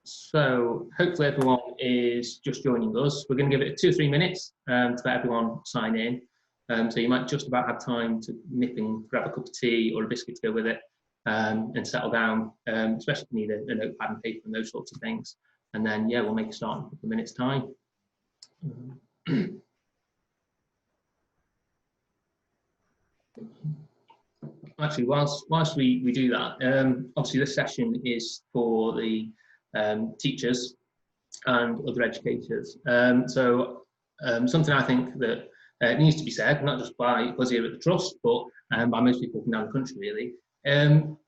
So hopefully everyone is just joining us. We're going to give it 2 or 3 minutes to let everyone sign in. So you might just about have time to nip and grab a cup of tea or a biscuit to go with it and settle down, especially if you need a notepad and paper and those sorts of things. And then, yeah, we'll make a start in a couple of minutes' time. Actually, whilst we do that, obviously this session is for the teachers and other educators. Something I think that needs to be said, not just by us here at the Trust, but by most people from down the country really,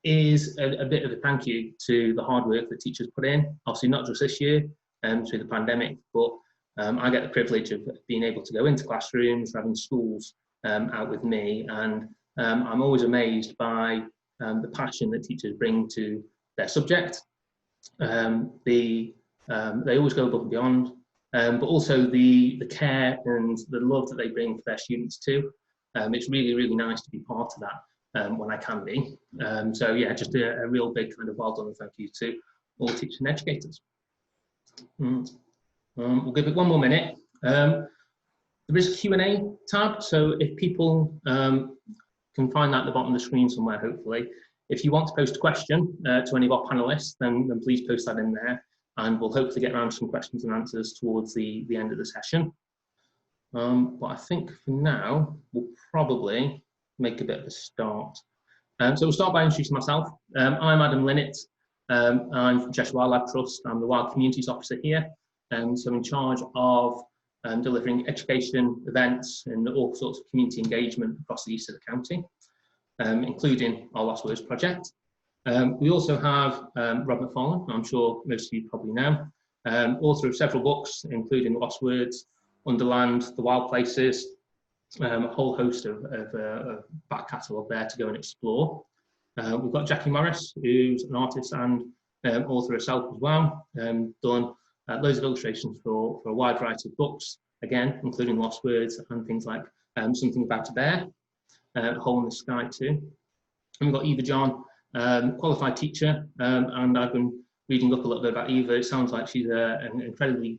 is a bit of a thank you to the hard work that teachers put in. Obviously not just this year through the pandemic, but I get the privilege of being able to go into classrooms, having schools out with me, and I'm always amazed by the passion that teachers bring to their subject. They always go above and beyond, but also the care and the love that they bring for their students too. It's really, really nice to be part of that when I can be. So yeah, just a real big kind of well done and thank you to all teachers and educators. We'll give it 1 more minute. There is a Q&A tab, so if people can find that at the bottom of the screen somewhere, hopefully. If you want to post a question to any of our panelists, then please post that in there, and we'll hopefully get around to some questions and answers towards the end of the session. But I think for now, we'll probably make a bit of a start. So we'll start by introducing myself. I'm Adam Linnett. I'm from Cheshire Wildlife Trust. I'm the Wild Communities Officer here. So in charge of delivering education, events, and all sorts of community engagement across the east of the county, including our Lost Words project. We also have Rob McFarlane, I'm sure most of you probably know, author of several books, including Lost Words, Underland, The Wild Places, a whole host of back catalogue there to go and explore. We've got Jackie Morris, who's an artist and author herself as well, done loads of illustrations for a wide variety of books, again, including Lost Words and things like Something About a Bear, A Hole in the Sky too. And we've got Eva John, qualified teacher, and I've been reading up a little bit about Eva. It sounds like she's an incredibly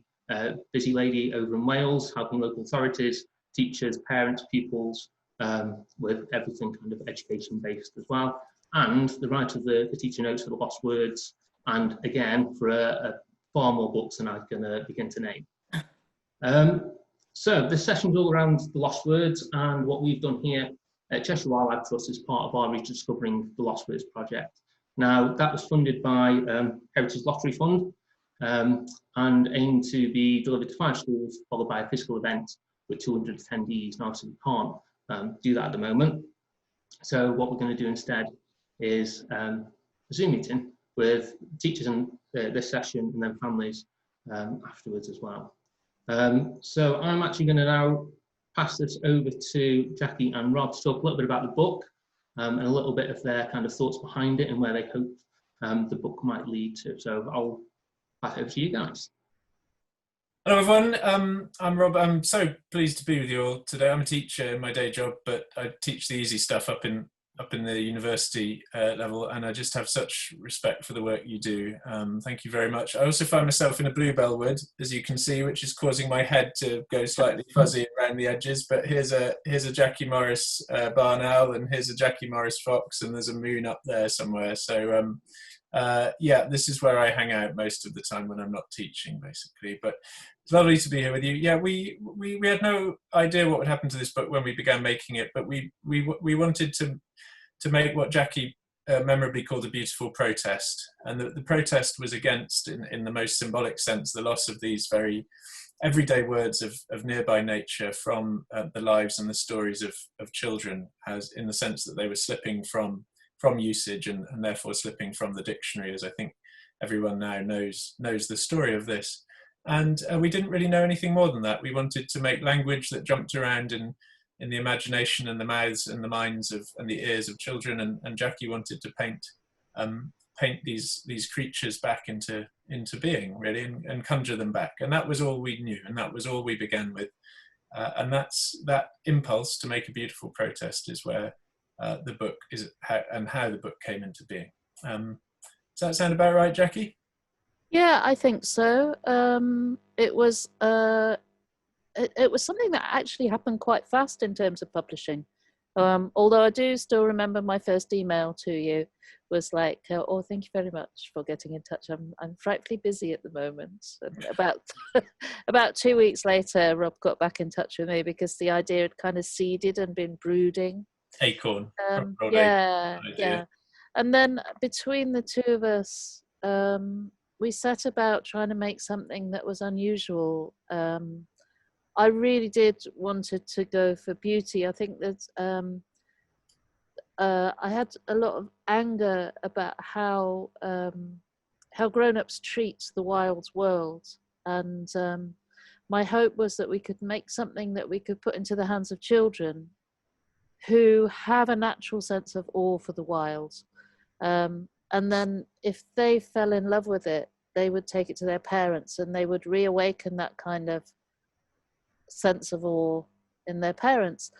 busy lady over in Wales, helping local authorities, teachers, parents, pupils, with everything kind of education based as well. And the writer of the teacher notes for the Lost Words, and again, for far more books than I'm going to begin to name. So this session's all around the Lost Words, and what we've done here at Cheshire Wildlife Trust is part of our Rediscovering the Lost Words project. Now, that was funded by Heritage Lottery Fund and aimed to be delivered to 5 schools, followed by a physical event with 200 attendees. Now, obviously, we can't do that at the moment. So what we're going to do instead is a Zoom meeting with teachers in this session and then families afterwards as well. So I'm actually going to now pass this over to Jackie and Rob to talk a little bit about the book and a little bit of their kind of thoughts behind it and where they hope the book might lead to. So I'll pass it over to you guys. Hello everyone, I'm Rob. I'm so pleased to be with you all today. I'm a teacher in my day job, but I teach the easy stuff up in the university level, and I just have such respect for the work you do. Thank you very much. I also find myself in a bluebell wood, as you can see, which is causing my head to go slightly fuzzy around the edges. But here's a Jackie Morris barn owl, and here's a Jackie Morris fox, and there's a moon up there somewhere. So yeah, this is where I hang out most of the time when I'm not teaching, basically. But it's lovely to be here with you. Yeah, we had no idea what would happen to this book when we began making it, but we wanted to make what Jackie memorably called a beautiful protest. And the protest was against, in the most symbolic sense, the loss of these very everyday words of nearby nature from the lives and the stories of children, as in the sense that they were slipping from usage and therefore slipping from the dictionary, as I think everyone now knows the story of this. And we didn't really know anything more than that. We wanted to make language that jumped around in the imagination and the mouths and the minds and the ears of children. And Jackie wanted to paint these creatures back into being, really, and conjure them back. And that was all we knew, and that was all we began with. And that impulse to make a beautiful protest is where the book is, how the book came into being. Does that sound about right, Jackie? Yeah, I think so. It was something that actually happened quite fast in terms of publishing. Although I do still remember my first email to you was like, "Oh, thank you very much for getting in touch. I'm frightfully busy at the moment." And about about 2 weeks later, Rob got back in touch with me because the idea had kind of seeded and been brooding. Acorn. Yeah, Idea. yeah. And then between the two of us, we set about trying to make something that was unusual. I really did wanted to go for beauty. I think that I had a lot of anger about how grown-ups treat the wild world, and my hope was that we could make something that we could put into the hands of children who have a natural sense of awe for the wild. And then if they fell in love with it, they would take it to their parents and they would reawaken that kind of sense of awe in their parents.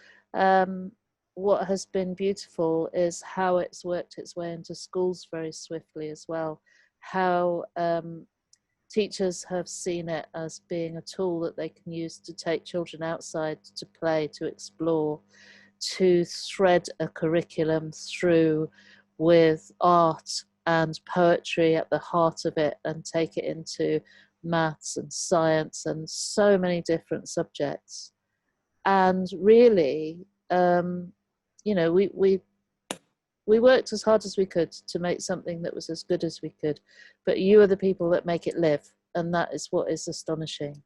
What has been beautiful is how it's worked its way into schools very swiftly as well. How teachers have seen it as being a tool that they can use to take children outside to play, to explore, to thread a curriculum through with art and poetry at the heart of it and take it into maths and science and so many different subjects. And really, you know, we worked as hard as we could to make something that was as good as we could, but you are the people that make it live, and that is what is astonishing.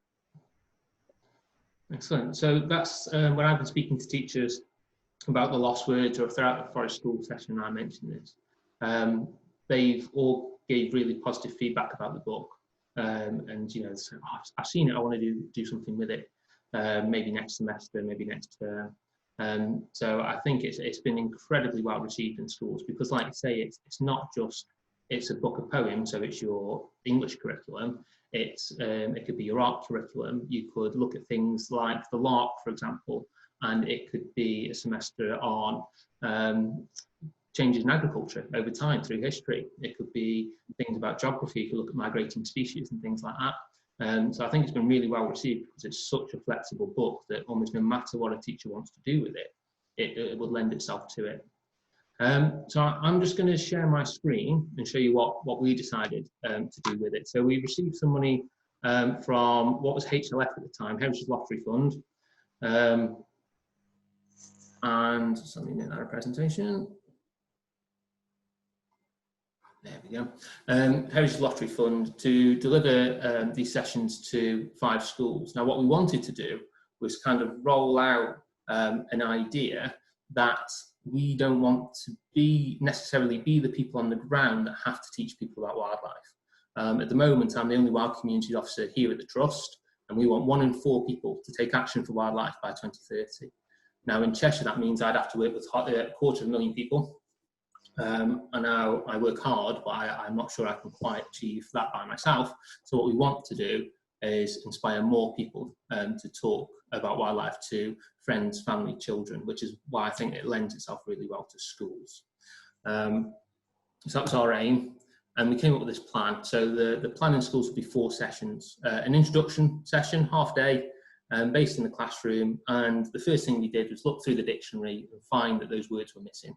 Excellent. So that's when I've been speaking to teachers about the lost words, or throughout the Forest School session I mentioned this, they've all gave really positive feedback about the book, and you know, so, oh, I've seen it, I want to do something with it, maybe next semester, maybe next term. So I think it's been incredibly well received in schools, because like you say, it's not just it's a book of poems, so it's your English curriculum. It could be your art curriculum. You could look at things like the lark, for example, and it could be a semester on changes in agriculture over time through history. It could be things about geography. You could look at migrating species and things like that. So I think it's been really well received because it's such a flexible book that almost no matter what a teacher wants to do with it, it would lend itself to it. So I'm just going to share my screen and show you what we decided to do with it. So we received some money from what was HLF at the time, Heritage Lottery Fund. And something in our presentation. There we go. Heritage Lottery Fund to deliver these sessions to 5 schools. Now, what we wanted to do was kind of roll out an idea that we don't want to necessarily be the people on the ground that have to teach people about wildlife. At the moment, I'm the only wild community officer here at the Trust, and we want 1 in 4 people to take action for wildlife by 2030. Now, in Cheshire, that means I'd have to work with 250,000 people. And now I work hard, but I'm not sure I can quite achieve that by myself. So what we want to do is inspire more people to talk about wildlife to friends, family, children, which is why I think it lends itself really well to schools. So that's our aim. And we came up with this plan. So the plan in schools will be 4 sessions. An introduction session, half day, based in the classroom. And the first thing we did was look through the dictionary and find that those words were missing.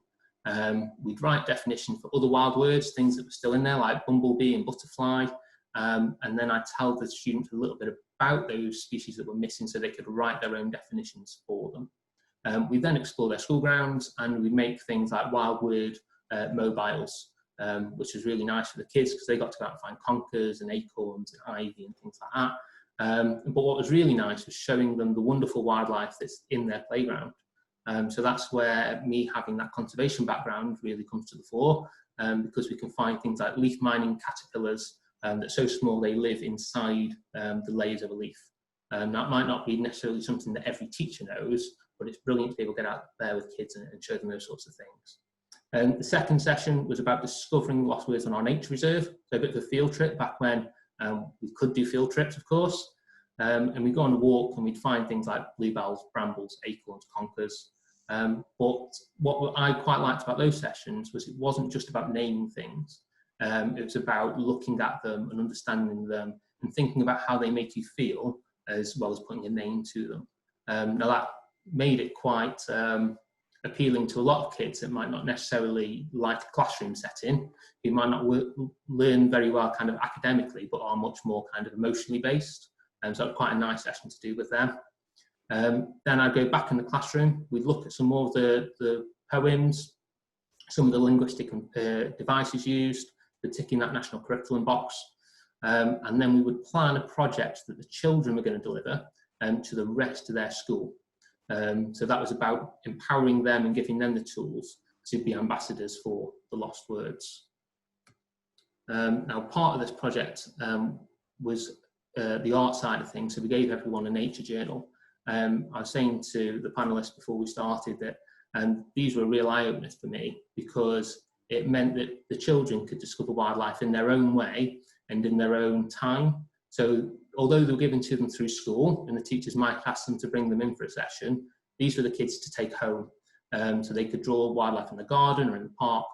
We'd write definitions for other wild words, things that were still in there, like bumblebee and butterfly. And then I'd tell the students a little bit about those species that were missing so they could write their own definitions for them. We then explore their school grounds, and we make things like wild word mobiles, which was really nice for the kids because they got to go out and find conkers and acorns and ivy and things like that. But what was really nice was showing them the wonderful wildlife that's in their playground. So that's where me having that conservation background really comes to the fore, because we can find things like leaf mining caterpillars that are so small they live inside the layers of a leaf. That might not be necessarily something that every teacher knows, but it's brilliant to be able to get out there with kids and show them those sorts of things. The second session was about discovering lost words on our nature reserve, so a bit of a field trip back when we could do field trips, of course. And we'd go on a walk and we'd find things like bluebells, brambles, acorns, conkers. But what I quite liked about those sessions was it wasn't just about naming things. It was about looking at them and understanding them and thinking about how they make you feel, as well as putting a name to them. Now that made it quite appealing to a lot of kids that might not necessarily like a classroom setting, who might not learn very well kind of academically, but are much more kind of emotionally based. So it was quite a nice session to do with them. Then I'd go back in the classroom, we'd look at some more of the poems, some of the linguistic devices used, the ticking that national curriculum box, and then we would plan a project that the children were going to deliver to the rest of their school. So that was about empowering them and giving them the tools to be ambassadors for the lost words. Now, part of this project was the art side of things. So we gave everyone a nature journal. I was saying to the panelists before we started that these were real eye-openers for me, because it meant that the children could discover wildlife in their own way and in their own time. So although they were given to them through school and the teachers might ask them to bring them in for a session, these were the kids to take home. So they could draw wildlife in the garden or in the park.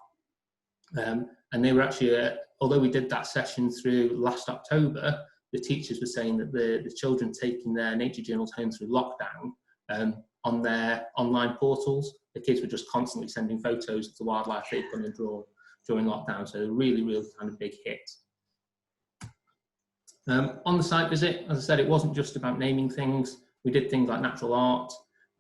And they were actually, although we did that session through last October, the teachers were saying that the children taking their nature journals home through lockdown, on their online portals, the kids were just constantly sending photos of the wildlife they'd gone and drawn during lockdown. So really, really kind of big hit. On the site visit, as I said, it wasn't just about naming things. We did things like natural art.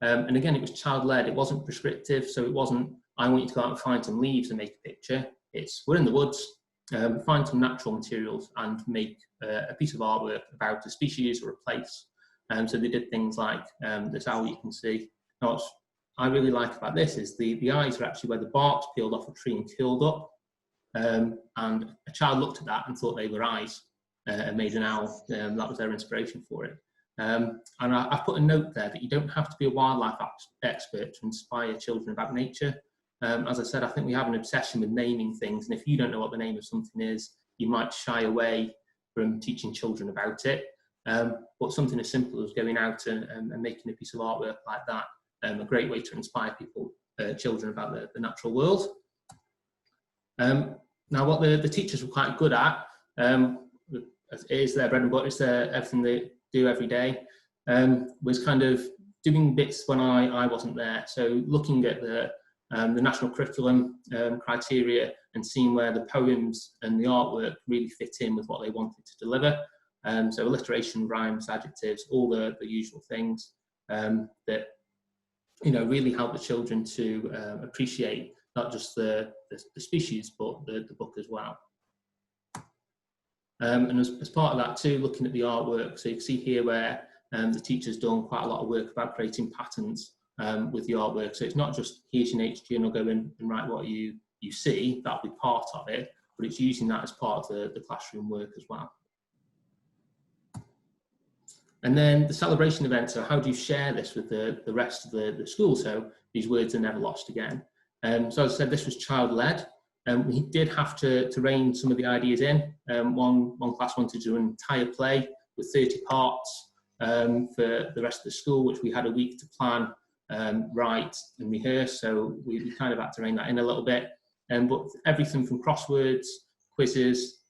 And again, it was child-led. It wasn't prescriptive. So it wasn't, I want you to go out and find some leaves and make a picture. It's, we're in the woods, find some natural materials and make a piece of artwork about a species or a place. So they did things like this owl you can see. Now, what I really like about this is the eyes are actually where the bark's peeled off a tree and curled up. And a child looked at that and thought they were eyes and made an owl. That was their inspiration for it. And I've put a note there that you don't have to be a wildlife expert to inspire children about nature. As I said, I think we have an obsession with naming things, and if you don't know what the name of something is, you might shy away from teaching children about it. But something as simple as going out and making a piece of artwork like that, a great way to inspire people, children about the natural world. Now, what the teachers were quite good at, is their bread and butter, it's everything they do every day, was kind of doing bits when I wasn't there. So looking at the national curriculum criteria and seeing where the poems and the artwork really fit in with what they wanted to deliver. So alliteration, rhymes, adjectives, all the usual things that really help the children to appreciate not just the species but the book as well. And as part of that too, looking at the artwork, so you can see here where the teacher's done quite a lot of work about creating patterns with the artwork. So it's not just here's your nature journal, go in and write what you see, that'll be part of it, but it's using that as part of the classroom work as well. And then the celebration event, so how do you share this with the rest of the school? So these words are never lost again. So as I said, this was child-led. We did have to rein some of the ideas in. One class wanted to do an entire play with 30 parts for the rest of the school, which we had a week to plan, write and rehearse. So we kind of had to rein that in a little bit. But everything from crosswords, quizzes,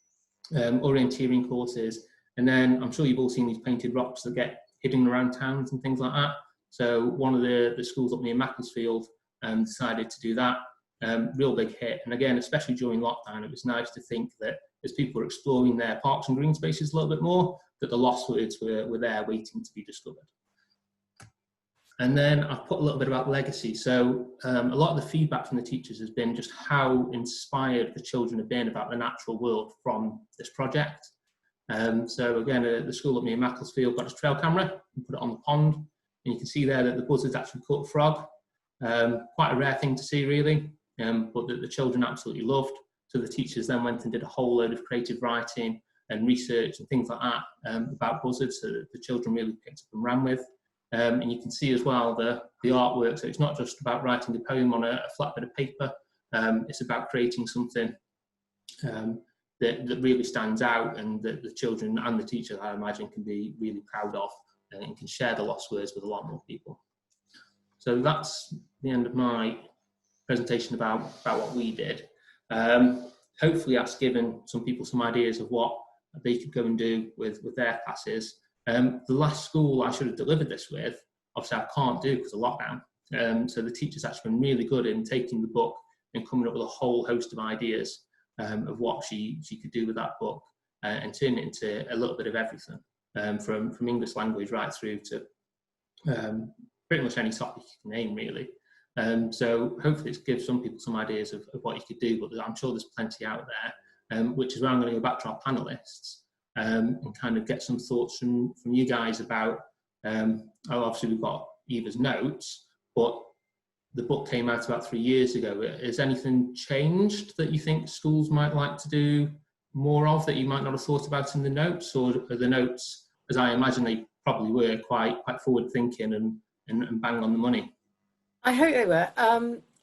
orienteering courses, and then I'm sure you've all seen these painted rocks that get hidden around towns and things like that. So one of the schools up near Macclesfield decided to do that. Real big hit. And again, especially during lockdown, it was nice to think that as people were exploring their parks and green spaces a little bit more, that the lost words were there waiting to be discovered. And then I've put a little bit about legacy. So a lot of the feedback from the teachers has been just how inspired the children have been about the natural world from this project. So again, the school up near Macclesfield got a trail camera and put it on the pond. And you can see there that the buzzards actually caught a frog. Quite a rare thing to see, really, but that the children absolutely loved. So the teachers then went and did a whole load of creative writing and research and things like that about buzzards, so that the children really picked up and ran with. And you can see as well the artwork. So it's not just about writing a poem on a flat bit of paper. It's about creating something that really stands out and that the children and the teachers, I imagine, can be really proud of and can share the lost words with a lot more people. So that's the end of my presentation about what we did. hopefully that's given some people some ideas of what they could go and do with their classes. The last school I should have delivered this with, obviously I can't do because of lockdown. So the teacher's actually been really good in taking the book and coming up with a whole host of ideas of what she could do with that book, and turn it into a little bit of everything, from English language right through to pretty much any topic you can name, really. So hopefully it gives some people some ideas of what you could do, but I'm sure there's plenty out there, which is where I'm going to go back to our panellists, and kind of get some thoughts from you guys about, obviously we've got Eva's notes, but the book came out about 3 years ago. Has anything changed that you think schools might like to do more of that you might not have thought about in the notes, or are the notes, as I imagine they probably were, quite forward thinking and bang on the money? I hope they were.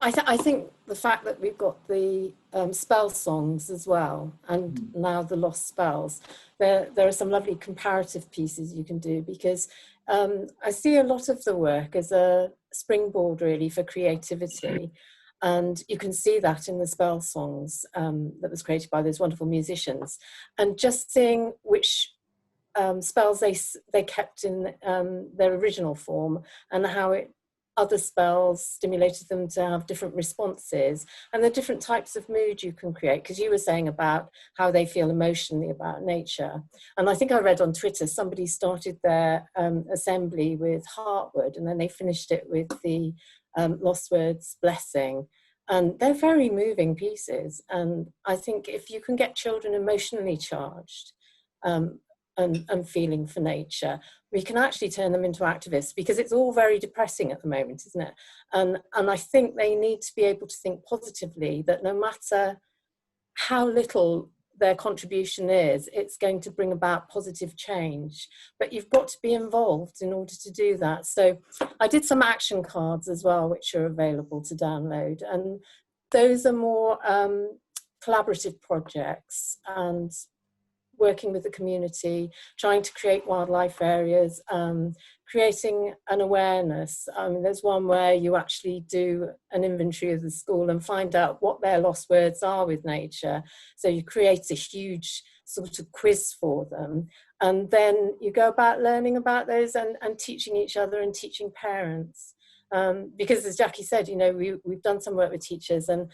I think the fact that we've got the spell songs as well, and now the lost spells, there are some lovely comparative pieces you can do, because I see a lot of the work as a springboard really for creativity, and you can see that in the spell songs that was created by those wonderful musicians, and just seeing which spells they kept in their original form, and how other spells stimulated them to have different responses, and the different types of mood you can create, because you were saying about how they feel emotionally about nature. And I think I read on Twitter somebody started their assembly with Heartwood, and then they finished it with the Lost Words Blessing, and they're very moving pieces. And I think if you can get children emotionally charged and feeling for nature, we can actually turn them into activists, because it's all very depressing at the moment, isn't it? And I think they need to be able to think positively, that no matter how little their contribution is, it's going to bring about positive change. But you've got to be involved in order to do that. So I did some action cards as well, which are available to download. And those are more collaborative projects, and working with the community, trying to create wildlife areas, creating an awareness. There's one where you actually do an inventory of the school and find out what their lost words are with nature. So you create a huge sort of quiz for them. And then you go about learning about those and teaching each other and teaching parents. Because as Jackie said, we've done some work with teachers, and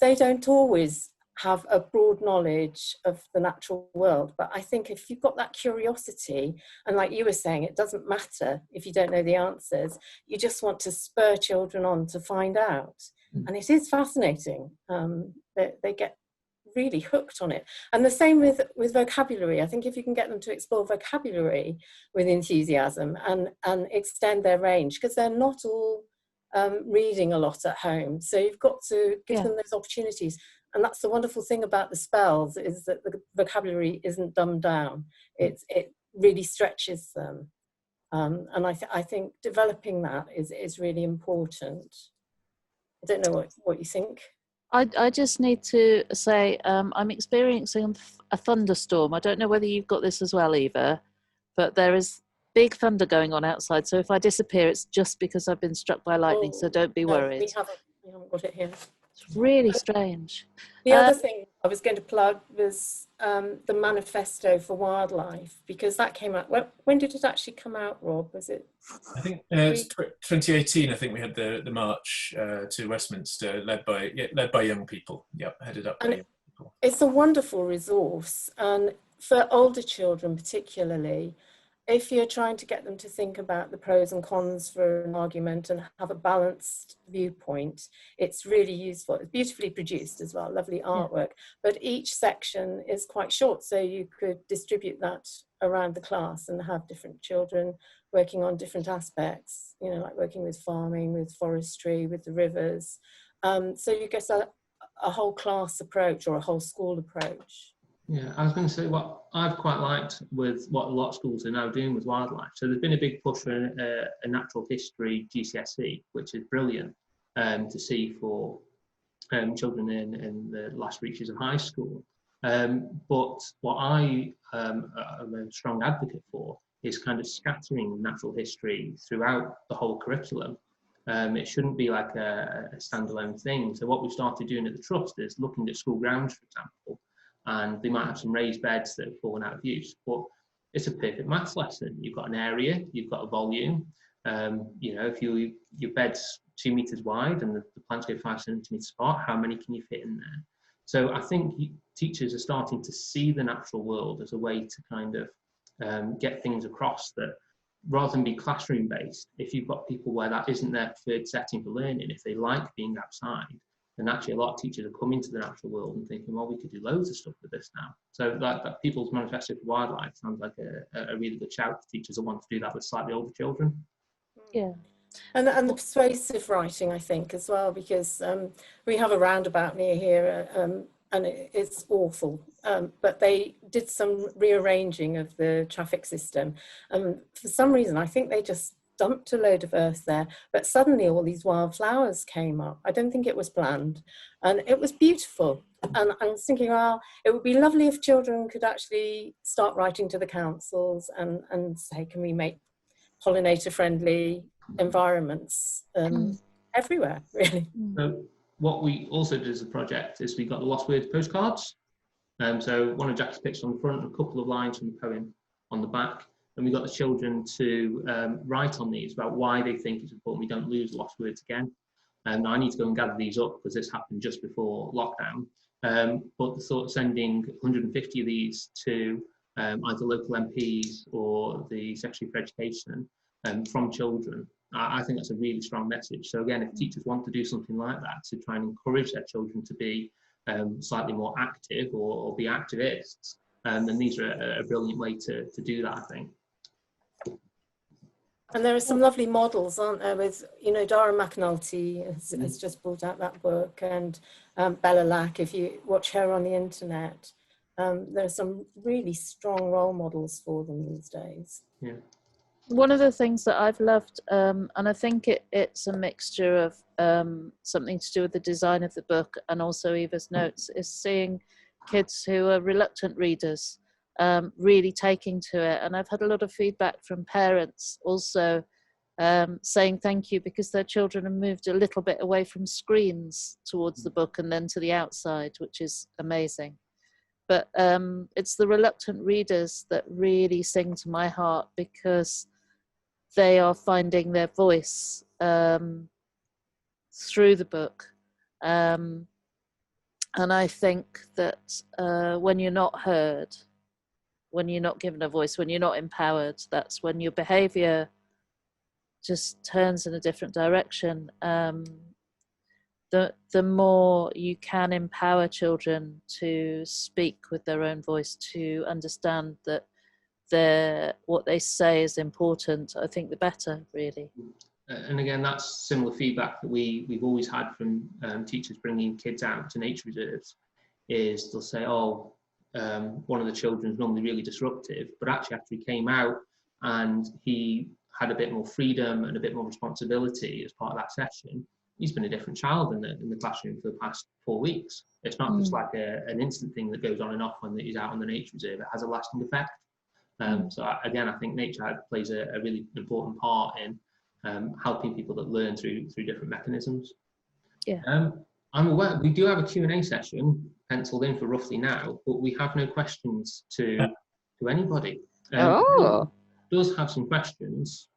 they don't always have a broad knowledge of the natural world. But I think if you've got that curiosity, and like you were saying, it doesn't matter if you don't know the answers, you just want to spur children on to find out. And it is fascinating. They get really hooked on it. And the same with vocabulary. I think if you can get them to explore vocabulary with enthusiasm and extend their range, because they're not all reading a lot at home. So you've got to give them those opportunities. And that's the wonderful thing about the spells, is that the vocabulary isn't dumbed down. It really stretches them. And I think developing that is really important. I don't know what you think. I just need to say I'm experiencing a thunderstorm. I don't know whether you've got this as well, Eva, but there is big thunder going on outside. So if I disappear, it's just because I've been struck by lightning. So don't be worried. We haven't got it here. It's really strange. The other thing I was going to plug was the manifesto for wildlife, because that came out. When did it actually come out, Rob? Was it? I think it's 2018. I think we had the march to Westminster, led by young people. Yep, headed up by young people. It's a wonderful resource, and for older children particularly, if you're trying to get them to think about the pros and cons for an argument and have a balanced viewpoint, it's really useful. It's beautifully produced as well, lovely artwork, but each section is quite short, so you could distribute that around the class and have different children working on different aspects, like working with farming, with forestry, with the rivers. So you get a whole class approach or a whole school approach. Yeah, I was going to say what I've quite liked with what a lot of schools are now doing with wildlife. So there's been a big push for a natural history GCSE, which is brilliant to see for children in the last reaches of high school. But what I am a strong advocate for is kind of scattering natural history throughout the whole curriculum. It shouldn't be like a standalone thing. So what we've started doing at the Trust is looking at school grounds, for example, and they might have some raised beds that have fallen out of use, but it's a perfect maths lesson. You've got an area, you've got a volume. You know, if your bed's 2 meters wide and the plants go 5 centimeters apart, how many can you fit in there? So I think teachers are starting to see the natural world as a way to kind of get things across, that rather than be classroom based, if you've got people where that isn't their preferred setting for learning, if they like being outside, then actually a lot of teachers are coming to the natural world and thinking, well, we could do loads of stuff with this now. So that People's Manifesto for Wildlife sounds like a really good shout for teachers that want to do that with slightly older children. Yeah. And the persuasive writing, I think, as well, because we have a roundabout near here, and it's awful. But they did some rearranging of the traffic system. For some reason, I think they just dumped a load of earth there, but suddenly all these wildflowers came up. I don't think it was planned, and it was beautiful. And I was thinking, well, it would be lovely if children could actually start writing to the councils and say, can we make pollinator-friendly environments everywhere, really. So what we also did as a project is we got the Lost Words postcards. So one of Jackie's pictures on the front and a couple of lines from the poem on the back. And we got the children to write on these about why they think it's important we don't lose lost words again. And I need to go and gather these up because this happened just before lockdown. But the thought of sending 150 of these to either local MPs or the Secretary for Education from children, I think that's a really strong message. So again, if teachers want to do something like that to try and encourage their children to be slightly more active or be activists, then these are a brilliant way to do that, I think. And there are some lovely models, aren't there, with, you know, Dara McAnulty has just brought out that book, and Bella Lack, if you watch her on the internet. There are some really strong role models for them these days. Yeah. One of the things that I've loved, and I think it's a mixture of something to do with the design of the book and also Eva's notes, is seeing kids who are reluctant readers really taking to it. And I've had a lot of feedback from parents also saying thank you, because their children have moved a little bit away from screens towards the book and then to the outside, which is amazing. But it's the reluctant readers that really sing to my heart, because they are finding their voice through the book. And I think that when you're not heard, when you're not given a voice, when you're not empowered, that's when your behavior just turns in a different direction. The more you can empower children to speak with their own voice, to understand that what they say is important, I think the better, really. And again, that's similar feedback that we've always had from teachers bringing kids out to nature reserves, is they'll say, oh, one of the children's normally really disruptive, but actually after he came out and he had a bit more freedom and a bit more responsibility as part of that session, he's been a different child in the classroom for the past 4 weeks. It's not just like an instant thing that goes on and off when he's out on the nature reserve. It has a lasting effect. So again, I think nature plays a really important part in helping people that learn through different mechanisms. Yeah. I'm aware we do have a Q&A session penciled in for roughly now, but we have no questions to anybody. Oh. Who does have some questions,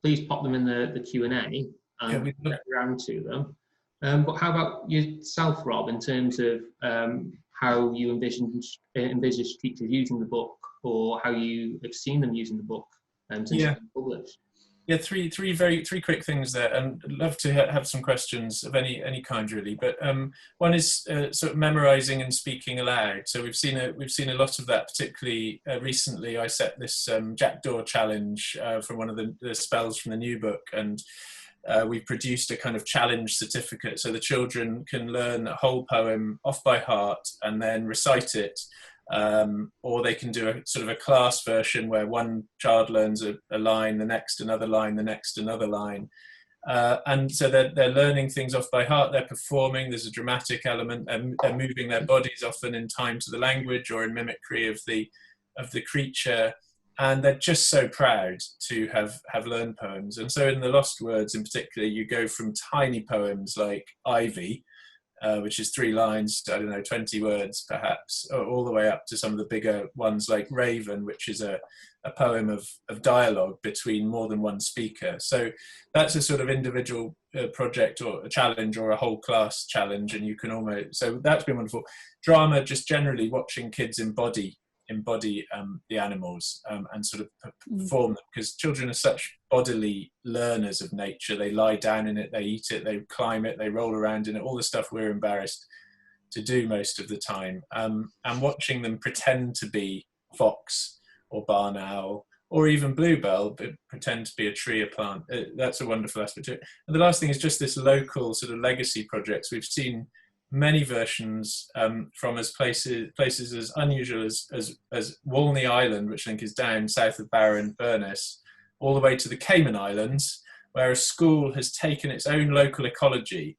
please pop them in the Q&A and we'll get around to them. But how about yourself, Rob, in terms of how you envisage teachers using the book, or how you have seen them using the book since it's been published? Yeah, three quick things there, and I'd love to have some questions of any kind, really. But one is sort of memorizing and speaking aloud. So we've seen a lot of that, particularly recently. I set this Jackdaw challenge from one of the spells from the new book, and we produced a kind of challenge certificate, so the children can learn a whole poem off by heart and then recite it. Or they can do a sort of a class version where one child learns a line, the next another line, the next another line. And so they're learning things off by heart, they're performing, there's a dramatic element, and they're moving their bodies often in time to the language or in mimicry of the creature. and they're just so proud to have learned poems. And so in the Lost Words in particular, you go from tiny poems like Ivy, which is 3 lines, I don't know, 20 words perhaps, all the way up to some of the bigger ones like Raven, which is a poem of dialogue between more than one speaker. So that's a sort of individual project or a challenge or a whole class challenge, and you can almost, so that's been wonderful. Drama, just generally watching kids embody the animals and sort of perform them, because children are such bodily learners of nature. They lie down in it, they eat it, they climb it, they roll around in it, all the stuff we're embarrassed to do most of the time, and watching them pretend to be fox or barn owl or even bluebell, but pretend to be a tree, a plant, that's a wonderful aspect to it. And the last thing is just this local sort of legacy projects. We've seen many versions from as places as unusual as Walney Island, which I think is down south of Barrow and Furness, all the way to the Cayman Islands, where a school has taken its own local ecology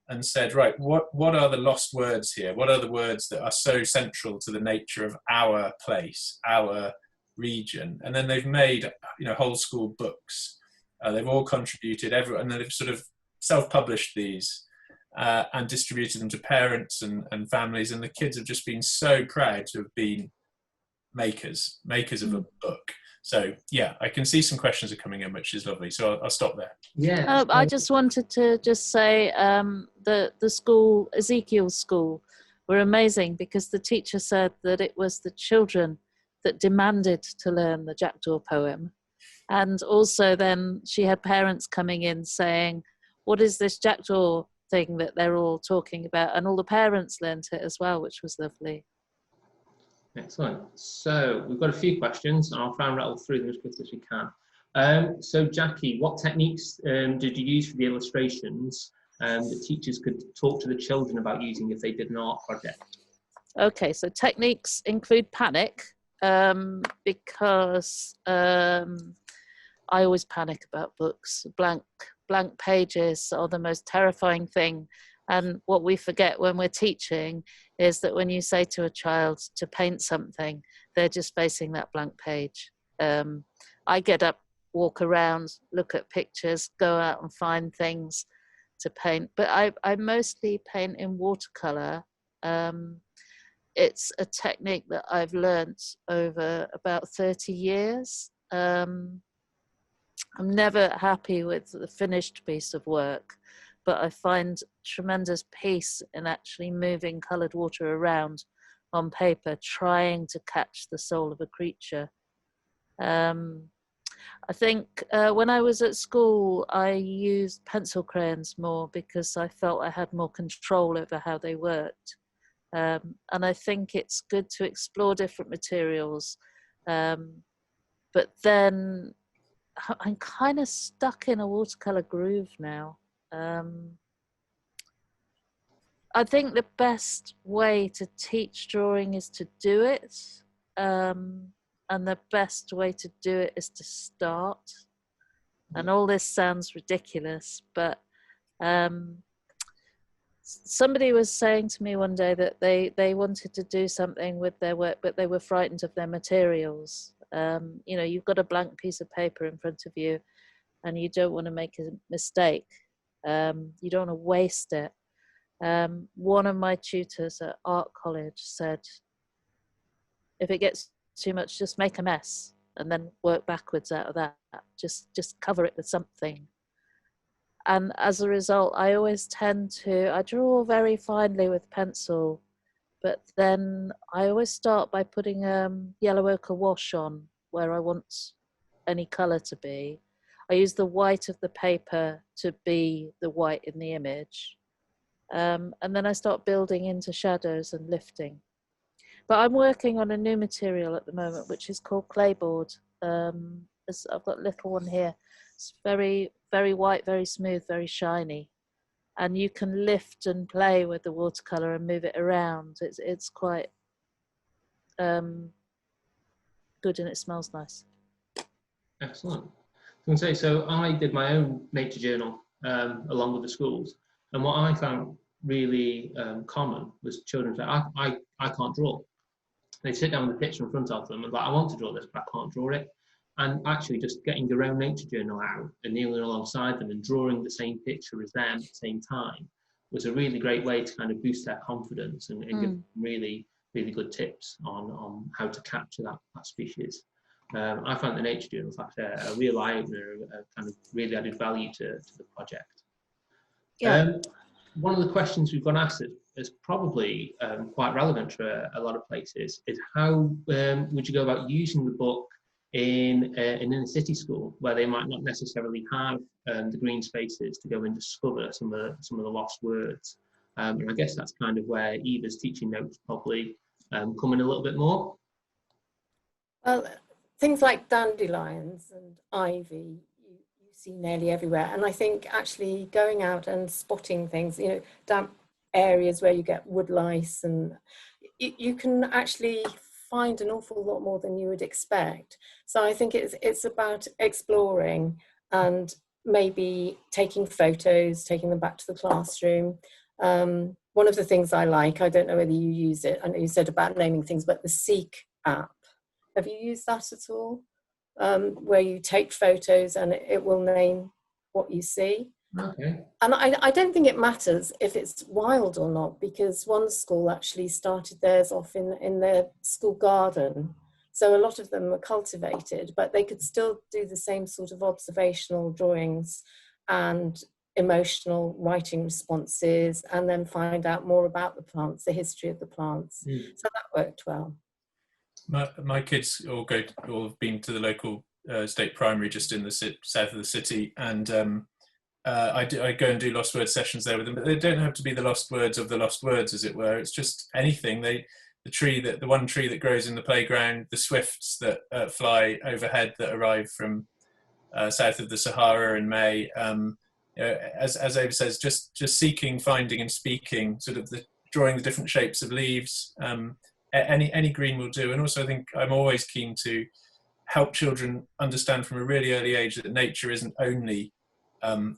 and said, right, what are the lost words here? What are the words that are so central to the nature of our place, our region? And then they've made, whole school books. They've all contributed, and they've sort of self-published these. And distributed them to parents and families, and the kids have just been so proud to have been makers of a book. So yeah, I can see some questions are coming in, which is lovely. So I'll stop there. Yeah. I just wanted to just say the school, Ezekiel's school, were amazing, because the teacher said that it was the children that demanded to learn the Jackdaw poem, and also then she had parents coming in saying, "What is this Jackdaw thing that they're all talking about?" And all the parents learnt it as well, which was lovely. Excellent. So we've got a few questions, and I'll try and rattle through them as quickly as we can. So Jackie, what techniques did you use for the illustrations that teachers could talk to the children about using if they did an art project? Okay, so techniques include panic, because I always panic about books. Blank pages are the most terrifying thing. And what we forget when we're teaching is that when you say to a child to paint something, they're just facing that blank page. I get up, walk around, look at pictures, go out and find things to paint. But I mostly paint in watercolor. It's a technique that I've learnt over about 30 years. I'm never happy with the finished piece of work, but I find tremendous peace in actually moving coloured water around on paper, trying to catch the soul of a creature. I think when I was at school, I used pencil crayons more because I felt I had more control over how they worked. And I think it's good to explore different materials. But then I'm kind of stuck in a watercolor groove now. I think the best way to teach drawing is to do it. And the best way to do it is to start. And all this sounds ridiculous, but somebody was saying to me one day that they wanted to do something with their work, but they were frightened of their materials. You've got a blank piece of paper in front of you and you don't want to make a mistake. You don't want to waste it. One of my tutors at art college said, if it gets too much, just make a mess and then work backwards out of that. Just cover it with something. And as a result, I always I draw very finely with pencil, but then I always start by putting yellow ochre wash on where I want any colour to be. I use the white of the paper to be the white in the image. And then I start building into shadows and lifting. But I'm working on a new material at the moment, which is called clayboard. I've got a little one here. It's very, very white, very smooth, very shiny. And you can lift and play with the watercolor and move it around. It's quite good, and it smells nice. Excellent. I can say, so I did my own nature journal along with the schools. And what I found really common was children say, I can't draw. They sit down with a picture in front of them and like, I want to draw this, but I can't draw it. And actually just getting your own nature journal out and kneeling alongside them and drawing the same picture as them at the same time was a really great way to kind of boost their confidence and give them really, really good tips on how to capture that species. I found the nature journals actually a real eye-opener, a kind of really added value to the project. Yeah. One of the questions we've got asked is probably quite relevant for a lot of places is how would you go about using the book in an inner city school where they might not necessarily have the green spaces to go and discover some of the lost words. And I guess that's kind of where Eva's teaching notes probably come in a little bit more. Well, things like dandelions and ivy, you see nearly everywhere. And I think actually going out and spotting things, damp areas where you get wood lice, and you can actually find an awful lot more than you would expect. So I think it's about exploring and maybe taking photos, taking them back to the classroom. One of the things I like, I don't know whether you use it, I know you said about naming things, but the Seek app. Have you used that at all? Where you take photos and it will name what you see. Okay. And I don't think it matters if it's wild or not, because one school actually started theirs off in their school garden. So a lot of them were cultivated, but they could still do the same sort of observational drawings and emotional writing responses, and then find out more about the plants, the history of the plants. So that worked well. My kids all have been to the local state primary just in the south of the city, and I go and do lost word sessions there with them, but they don't have to be the lost words of the lost words, as it were. It's just anything. The one tree that grows in the playground, the swifts that fly overhead that arrive from south of the Sahara in May. As Ava says, just seeking, finding, and speaking. Sort of drawing the different shapes of leaves. Any green will do. And also, I think I'm always keen to help children understand from a really early age that nature isn't only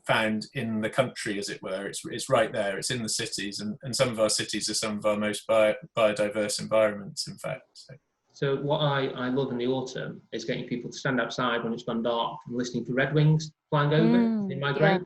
found in the country, as it were. It's right there. It's in the cities, and some of our cities are some of our most biodiverse environments, in fact. So what I love in the autumn is getting people to stand outside when it's gone dark and listening to redwings flying over in migrate.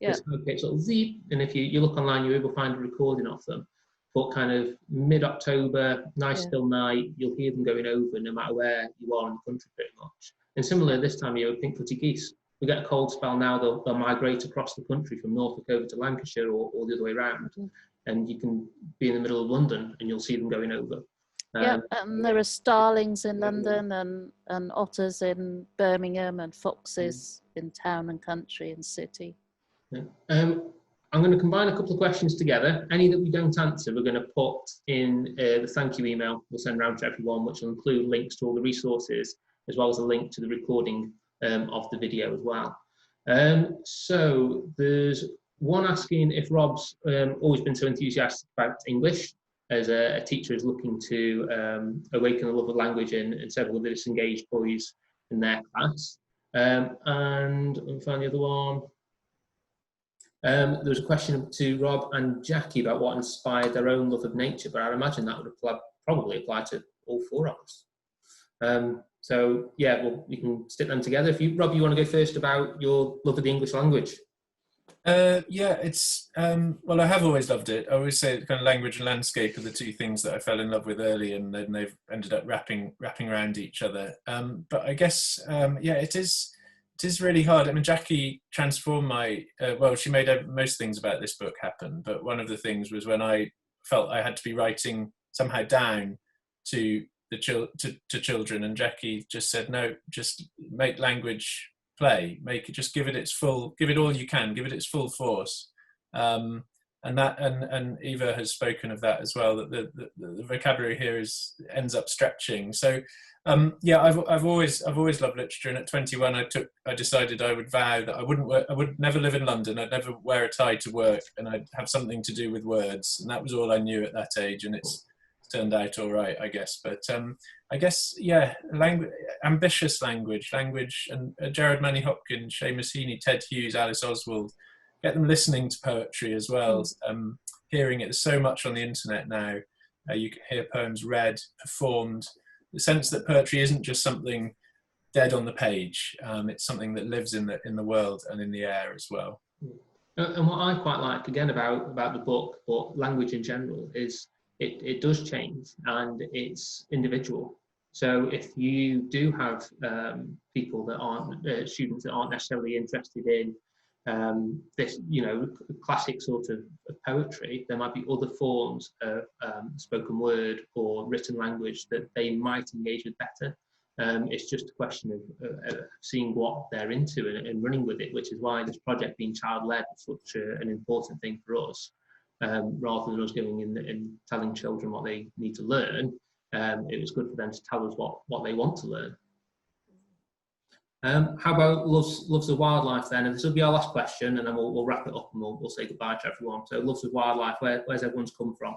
Yeah. It's sort of zeep, and if you look online, you're able to find a recording of them. But kind of mid-October, nice still night, you'll hear them going over no matter where you are in the country pretty much. And similar this time of year with pink-footed geese. We get a cold spell now, they'll migrate across the country from Norfolk over to Lancashire or the other way around. And you can be in the middle of London and you'll see them going over. And there are starlings in London and otters in Birmingham and foxes in town and country and city. I'm going to combine a couple of questions together. Any that we don't answer, we're going to put in the thank you email we'll send around to everyone, which will include links to all the resources, as well as a link to the recording of the video as well. So there's one asking if Rob's always been so enthusiastic about English, as a teacher is looking to awaken the love of language in several of the disengaged boys in their class. And let me find the other one. There was a question to Rob and Jackie about what inspired their own love of nature, but I imagine that would probably apply to all four of us. So yeah, we can stick them together. Rob, you want to go first about your love of the English language? Yeah, it's well, I have always loved it. I always say kind of language and landscape are the two things that I fell in love with early, and then they've ended up wrapping around each other. But I guess yeah, it is really hard. I mean, Jackie transformed my she made most things about this book happen. But one of the things was when I felt I had to be writing somehow down to to children, and Jackie just said, no, just make language play, just give it all you can, give it its full force. And Eva has spoken of that as well, that the vocabulary here ends up stretching. So yeah, I've always loved literature, and at 21 I decided I would vow that I would never live in London, I'd never wear a tie to work, and I'd have something to do with words, and that was all I knew at that age, and it's turned out all right, I guess. But I guess, yeah, ambitious language, and Gerard Manley Hopkins, Seamus Heaney, Ted Hughes, Alice Oswald, get them listening to poetry as well, hearing it. There's so much on the internet now. You can hear poems read, performed. The sense that poetry isn't just something dead on the page. It's something that lives in the world and in the air as well. And what I quite like, again, about the book, but language in general, is it does change and it's individual. So if you do have people that aren't, students that aren't necessarily interested in this, classic sort of poetry, there might be other forms of spoken word or written language that they might engage with better. It's just a question of seeing what they're into and running with it, which is why this project being child-led is such an important thing for us. Rather than us going in and telling children what they need to learn, it was good for them to tell us what they want to learn. How about loves of wildlife then? And this will be our last question, and then we'll wrap it up and we'll say goodbye to everyone. So loves of wildlife, where's everyone's come from?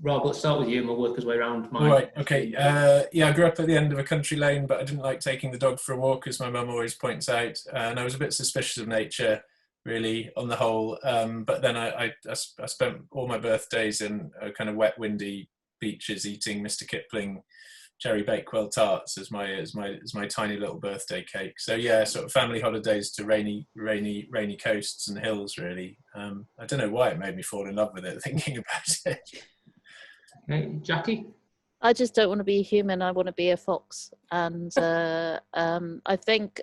Rob, let's start with you and we'll work our way around mine. All right, okay. I grew up at the end of a country lane, but I didn't like taking the dog for a walk, as my mum always points out. And I was a bit suspicious of nature, really, on the whole. But then I spent all my birthdays in kind of wet, windy beaches eating Mr. Kipling cherry bakewell tarts as my tiny little birthday cake. So yeah, sort of family holidays to rainy coasts and hills, really. I don't know why it made me fall in love with it, thinking about it. Okay, Jackie? I just don't want to be a human. I want to be a fox. And I think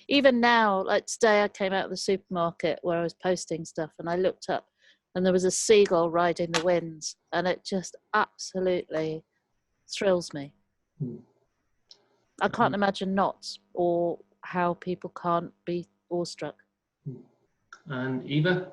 even now, like today, I came out of the supermarket where I was posting stuff and I looked up and there was a seagull riding the winds, and it just absolutely thrills me. I can't imagine not, or how people can't be awestruck. And Eva?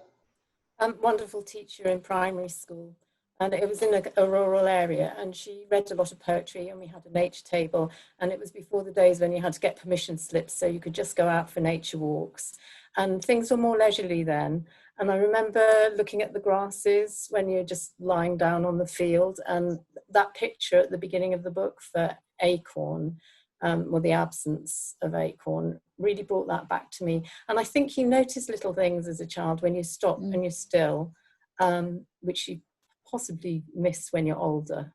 Wonderful teacher in primary school. And it was in a rural area, and she read a lot of poetry, and we had a nature table, and it was before the days when you had to get permission slips so you could just go out for nature walks, and things were more leisurely then. And I remember looking at the grasses when you're just lying down on the field, and that picture at the beginning of the book for acorn, or the absence of acorn, really brought that back to me. And I think you notice little things as a child when you stop and you're still, which you possibly miss when you're older.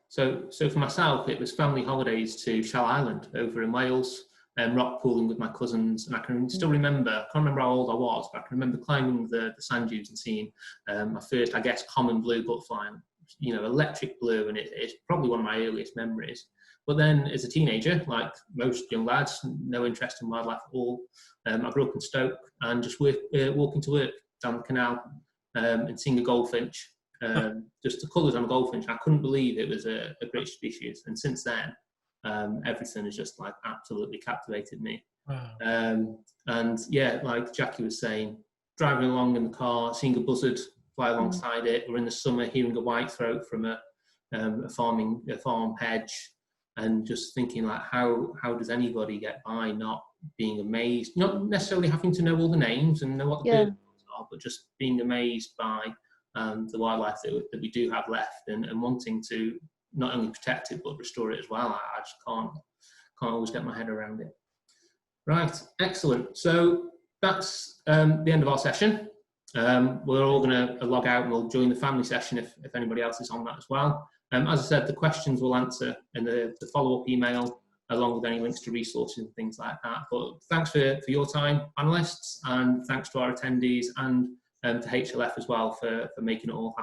So for myself, it was family holidays to Shell Island over in Wales, and rock pooling with my cousins. And I can still remember, I can't remember how old I was, but I can remember climbing the sand dunes and seeing my first, I guess, common blue butterfly, electric blue, and it's probably one of my earliest memories. But then as a teenager, like most young lads, no interest in wildlife at all. I grew up in Stoke and just walking to work down the canal and seeing a goldfinch. Just the colours on a goldfinch, I couldn't believe it was a British species. And since then, everything has just like absolutely captivated me. Wow. And yeah, like Jackie was saying, driving along in the car, seeing a buzzard fly alongside it, or in the summer hearing a whitethroat from a farm hedge, and just thinking like, how does anybody get by not being amazed, not necessarily having to know all the names and know what the birds are, but just being amazed by the wildlife that we do have left, and wanting to not only protect it but restore it as well. I just can't always get my head around it. Right, excellent. So that's the end of our session. We're all going to log out and we'll join the family session if anybody else is on that as well. As I said, the questions we'll answer in the follow-up email, along with any links to resources and things like that. But thanks for your time, panelists, and thanks to our attendees and to HLF as well for making it all happen.